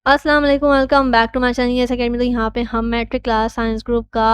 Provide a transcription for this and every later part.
अस्सलाम वालेकुम, welcome back to my channel Yes Academy. तो यहाँ पे हम मैट्रिक क्लास साइंस ग्रुप का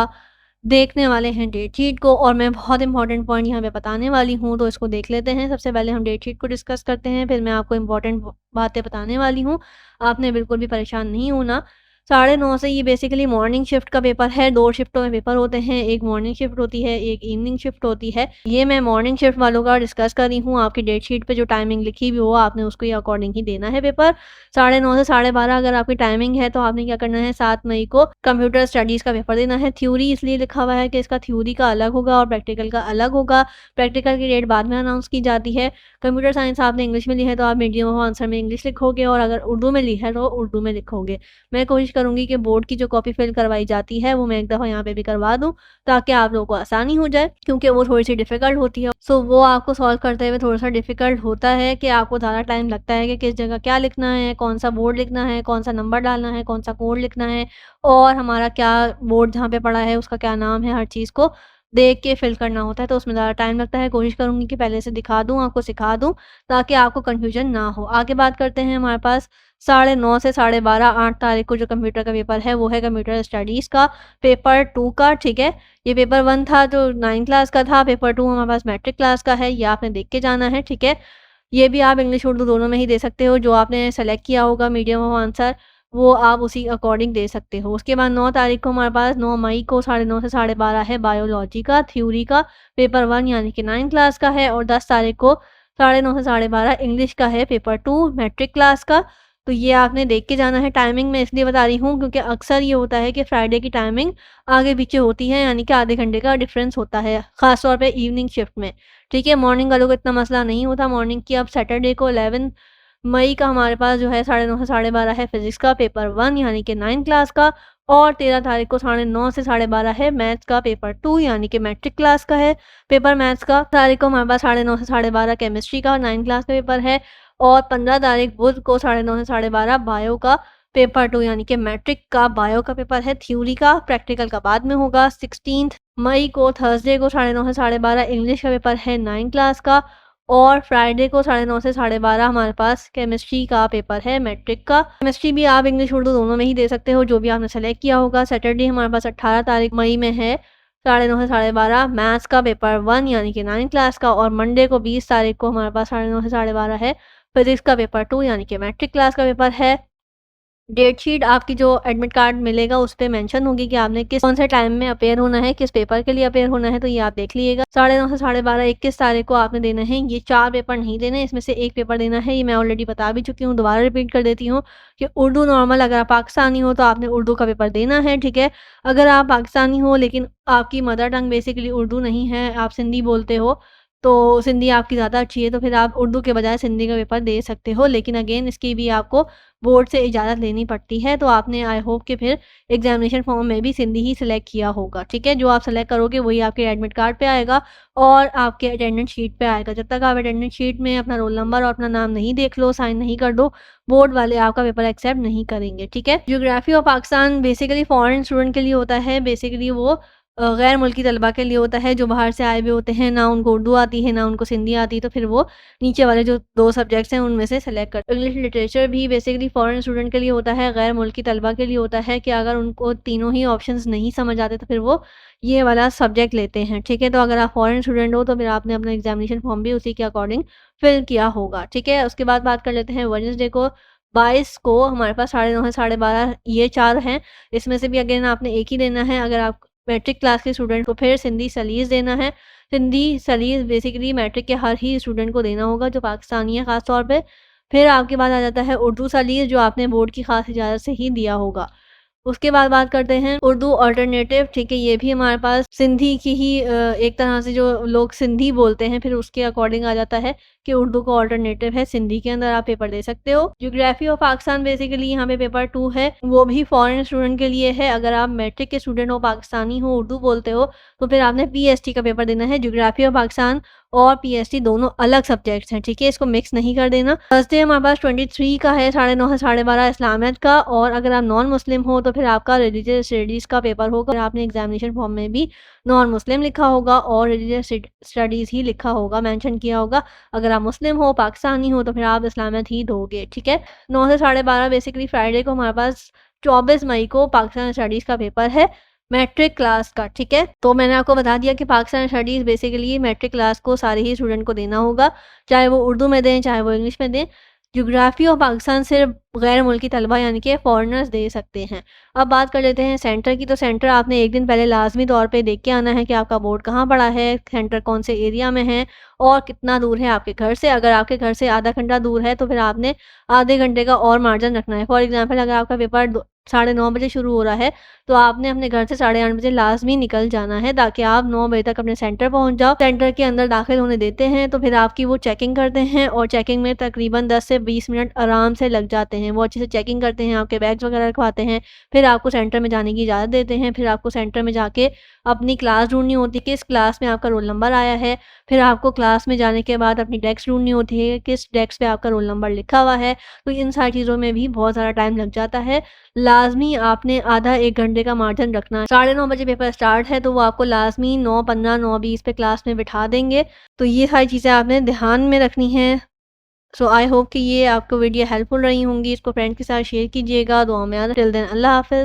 देखने वाले हैं डेट शीट को, और मैं बहुत इंपॉर्टेंट पॉइंट यहाँ पे बताने वाली हूँ, तो इसको देख लेते हैं। सबसे पहले हम डेट शीट को डिस्कस करते हैं, फिर मैं आपको इंपॉर्टेंट बातें बताने वाली हूँ। आपने बिल्कुल भी परेशान नहीं होना। 9:30 से ये बेसिकली मॉर्निंग शिफ्ट का पेपर है। 2 शिफ्टों में पेपर होते हैं, एक मॉर्निंग शिफ्ट होती है, एक इवनिंग शिफ्ट होती है। ये मैं मॉर्निंग शिफ्ट वालों का डिस्कस कर रही हूँ। आपकी डेट शीट पे जो टाइमिंग लिखी हुई हो, आपने उसको अकॉर्डिंग ही देना है पेपर। 9:30 से 12:30 अगर आपकी टाइमिंग है, तो आपने क्या करना है, 7 मई को कंप्यूटर स्टडीज़ का पेपर देना है। थ्योरी इसलिए लिखा हुआ है कि इसका थ्योरी का अलग होगा और प्रैक्टिकल का अलग होगा। प्रैक्टिकल की डेट बाद में अनाउंस की जाती है। कंप्यूटर साइंस आपने इंग्लिश में ली है, तो आप मीडियम ऑफ आंसर में इंग्लिश लिखोगे, और अगर उर्दू में ली है तो उर्दू में लिखोगे। मैं कोशिश करूँगी कि बोर्ड की जो कॉपी फिल करवाई जाती है, वो मैं एक दफ़ा यहाँ पे भी करवा दूँ, ताकि आप लोगों को आसानी हो जाए, क्योंकि वो थोड़ी-सी डिफ़िकल्ट होती है। सो वो आपको सॉल्व करते हुए थोड़ा-सा डिफ़िकल्ट होता है कि आपको ज़्यादा टाइम लगता है कि किस जगह क्या लिखना है, कौन-सा बोर्ड लिखना है, कौन-सा नंबर डालना है, कौन-सा कोड लिखना है, और हमारा क्या बोर्ड जहाँ पे पड़ा है उसका क्या नाम है, हर चीज़ को देख के फिल करना होता है, तो उसमें ज़्यादा टाइम लगता है। कोशिश करूँगी कि पहले से दिखा दूँ, आपको सिखा दूँ, ताकि आपको कन्फ्यूजन ना हो। आगे बात करते हैं, हमारे पास 9:30 से 12:30 8 तारीख को जो कंप्यूटर का पेपर है, वो है कंप्यूटर स्टडीज़ का पेपर 2 का, ठीक है। ये पेपर 1 था जो 9 क्लास का था, पेपर 2 हमारे पास मैट्रिक क्लास का है, ये आपने देख के जाना है, ठीक है। ये भी आप इंग्लिश उर्दू दोनों में ही दे सकते हो, जो आपने सेलेक्ट किया होगा मीडियम ऑफ आंसर, वो आप उसी अकॉर्डिंग दे सकते हो। उसके बाद 9 तारीख को हमारे पास 9 मई को 9:30 से 12:30 है बायोलॉजी का थ्योरी का पेपर 1 यानी कि 9 क्लास का है, और 10 तारीख को 9:30 से 12:30 इंग्लिश का है पेपर 2 मैट्रिक क्लास का। तो ये आपने देख के जाना है। टाइमिंग मैं इसलिए बता रही हूँ क्योंकि अक्सर ये होता है कि फ्राइडे की टाइमिंग आगे-पीछे होती है, यानी कि आधे घंटे का डिफरेंस होता है, ख़ास तौर पे इवनिंग शिफ्ट में। ठीक है, मॉर्निंग वालों को इतना मसला नहीं होता। मॉर्निंग की अब सैटरडे को 11 मई का हमारे पास जो है 9:30 से 12:30 है फिज़िक्स का पेपर 1 यानी कि 9 क्लास का, और 13 तारीख को 9:30 से 12:30 है मैथ्स का पेपर 2 यानी कि मैट्रिक क्लास का है पेपर मैथ्स का। तारीख को हमारे पास 9:30 से 12:30 केमिस्ट्री का 9 क्लास का पेपर है, और 15 तारीख बुध को 9:30 से 12:30 बायो का पेपर 2 यानी कि मैट्रिक का बायो का पेपर है थ्योरी का, प्रैक्टिकल का बाद में होगा। 16 मई को थर्सडे को 9:30 से 12:30 इंग्लिश का पेपर है 9 क्लास का, और फ्राइडे को 9:30 से 12:30 हमारे पास केमिस्ट्री का पेपर है मैट्रिक का। केमिस्ट्री भी आप इंग्लिश उर्दू दोनों में ही दे सकते हो, जो भी आपने सेलेक्ट किया होगा। सैटरडे हमारे पास 18 तारीख मई में है 9:30 से 12:30 मैथ्स का पेपर 1 यानी कि 9 क्लास का, और मंडे को 20 तारीख को हमारे पास 9:30 से 12:30 है फिज़िक्स का पेपर 2 यानी कि मैट्रिक क्लास का पेपर है। डेट शीट आपकी जो एडमिट कार्ड मिलेगा उस पे मेंशन होगी कि आपने किस कौन से टाइम में अपेयर होना है, किस पेपर के लिए अपेयर होना है, तो ये आप देख लीजिएगा। 9:30 से 12:30 21 तारीख को आपने देना है। ये 4 पेपर नहीं देने, इसमें से 1 पेपर देना है। ये मैं ऑलरेडी बता भी चुकी हूँ, दोबारा रिपीट कर देती हूँ कि उर्दू नॉर्मल अगर आप पाकिस्तानी हो तो आपने उर्दू का पेपर देना है, ठीक है। अगर आप पाकिस्तानी हो लेकिन आपकी मदर टंग बेसिकली उर्दू नहीं है, आप सिंधी बोलते हो, तो सिंधी आपकी ज़्यादा अच्छी है, तो फिर आप उर्दू के बजाय सिंधी का पेपर दे सकते हो। लेकिन अगेन इसकी भी आपको बोर्ड से इजाज़त लेनी पड़ती है, तो आपने आई होप कि फिर एग्ज़ामिनेशन फॉर्म में भी सिंधी ही सिलेक्ट किया होगा, ठीक है। जो आप सेलेक्ट करोगे वही आपके एडमिट कार्ड पे आएगा और आपके अटेंडेंस शीट पे आएगा। जब तक आप अटेंडेंस शीट में अपना रोल नंबर और अपना नाम नहीं देख लो, साइन नहीं कर दो, बोर्ड वाले आपका पेपर एक्सेप्ट नहीं करेंगे, ठीक है। Geography of Pakistan basically foreign student के लिए होता है। बेसिकली वो गैर मुल्की तलबा के लिए होता है, जो बाहर से आए हुए होते हैं, ना उनको उर्दू आती है, ना उनको सिंधी आती, तो फिर वो नीचे वाले जो 2 सब्जेक्ट्स हैं उनमें से सेलेक्ट कर। इंग्लिश लिटरेचर भी बेसिकली फॉरेन स्टूडेंट के लिए होता है, गैर मुल्की तलबा के लिए होता है कि अगर उनको तीनों ही ऑप्शंस नहीं समझ आते तो फिर वो ये वाला सब्जेक्ट लेते हैं, ठीक है। तो अगर आप फॉरेन स्टूडेंट हो तो फिर आपने अपना एग्जामिनेशन फॉर्म भी उसी के अकॉर्डिंग फिल किया होगा, ठीक है। उसके बाद बात कर लेते हैं वेडनेसडे को 22 को हमारे पास 9:30 से 12:30 ये 4 हैं। इसमें से भी अगेन आपने एक ही देना है। अगर आप मैट्रिक क्लास के स्टूडेंट को फिर सिंधी सलीस देना है। सिंधी सलीस बेसिकली मैट्रिक के हर ही स्टूडेंट को देना होगा जो पाकिस्तानी है ख़ास तौर पे। फिर आपके पास आ जाता है उर्दू सलीस, जो आपने बोर्ड की ख़ास इजाज़त से ही दिया होगा। उसके बाद बात करते हैं उर्दू अल्टरनेटिव, ठीक है। ये भी हमारे पास सिंधी की ही एक तरह से जो लोग सिंधी बोलते हैं, फिर उसके अकॉर्डिंग आ जाता है कि उर्दू का अल्टरनेटिव है सिंधी के अंदर आप पेपर दे सकते हो। ज्योग्राफी ऑफ पाकिस्तान बेसिकली यहाँ पे पेपर 2 है, वो भी फॉरेन स्टूडेंट के लिए है। अगर आप मैट्रिक के स्टूडेंट हो, पाकिस्तानी हो, उर्दू बोलते हो, तो फिर आपने पीएसटी का पेपर देना है। ज्योग्राफी ऑफ पाकिस्तान और पीएसटी दोनों अलग सब्जेक्ट्स हैं, ठीक है, इसको मिक्स नहीं कर देना। थर्सडे हमारे पास 23 का है 9:30 से 12:30 इस्लामियत का, और अगर आप नॉन मुस्लिम हो तो फिर आपका रिलीजियस स्टडीज़ का पेपर होगा। आपने एग्जामिनेशन फॉर्म में भी नॉन मुस्लिम लिखा होगा और रिलीजियस स्टडीज़ ही लिखा होगा, मेंशन किया होगा। अगर आप मुस्लिम हो, पाकिस्तानी हो तो फिर आप इस्लामियत ही दोगे, ठीक है। 9 से 12:30 बेसिकली फ्राइडे को हमारे पास 24 मई को पाकिस्तान स्टडीज़ का पेपर है मैट्रिक क्लास का, ठीक है। तो मैंने आपको बता दिया कि Pakistan studies basically matric class को सारे ही स्टूडेंट को देना होगा, चाहे वो उर्दू में दें, चाहे वो इंग्लिश में दें। ज्योग्राफ़ी और पाकिस्तान सिर्फ गैर मुल्की तलबा यानी कि फ़ॉरेनर्स दे सकते हैं। अब बात कर लेते हैं सेंटर की। तो सेंटर आपने एक दिन पहले लाज़मी तौर पे देख के आना है कि आपका बोर्ड कहाँ पड़ा है, सेंटर कौन से एरिया में है और कितना दूर है आपके घर से। अगर आपके घर से आधा घंटा दूर है तो फिर आपने आधे घंटे का और मार्जिन रखना है। फॉर एग्ज़ाम्पल अगर आपका पेपर 9:30 बजे शुरू हो रहा है तो आपने अपने घर से 8:30 बजे लाज़मी निकल जाना है ताकि आप 9 बजे तक अपने सेंटर पहुँच जाओ। सेंटर के अंदर दाखिल होने देते हैं तो फिर आपकी वो चेकिंग करते हैं और चेकिंग में तकरीबन 10 से 20 मिनट आराम से लग जाते हैं। वो अच्छे से चेकिंग करते हैं, आपके बैग्स वगैरह रखवाते हैं, फिर आपको सेंटर में जाने की इजाज़त देते हैं। फिर आपको सेंटर में जाके अपनी क्लास ढूँढनी होती है, किस क्लास में आपका रोल नंबर आया है। फिर आपको क्लास में जाने के बाद अपनी डेस्क ढूँढनी होती है, किस डेस्क पे आपका रोल नंबर लिखा हुआ है। तो इन सारी चीज़ों में भी बहुत ज़्यादा टाइम लग जाता है। लाज़मी आपने आधा 1 घंटे का मार्जिन रखना है। 9:30 बजे पेपर स्टार्ट है तो वो आपको लाज़मी 9:15, 9:20 पे क्लास में बिठा देंगे। तो ये सारी चीज़ें आपने ध्यान में रखनी है। सो आई होप कि ये आपको वीडियो हेल्पफुल रही होंगी। इसको फ्रेंड्स के साथ शेयर कीजिएगा। दुआ में याद टिल देन अल्लाह हाफ़िज़।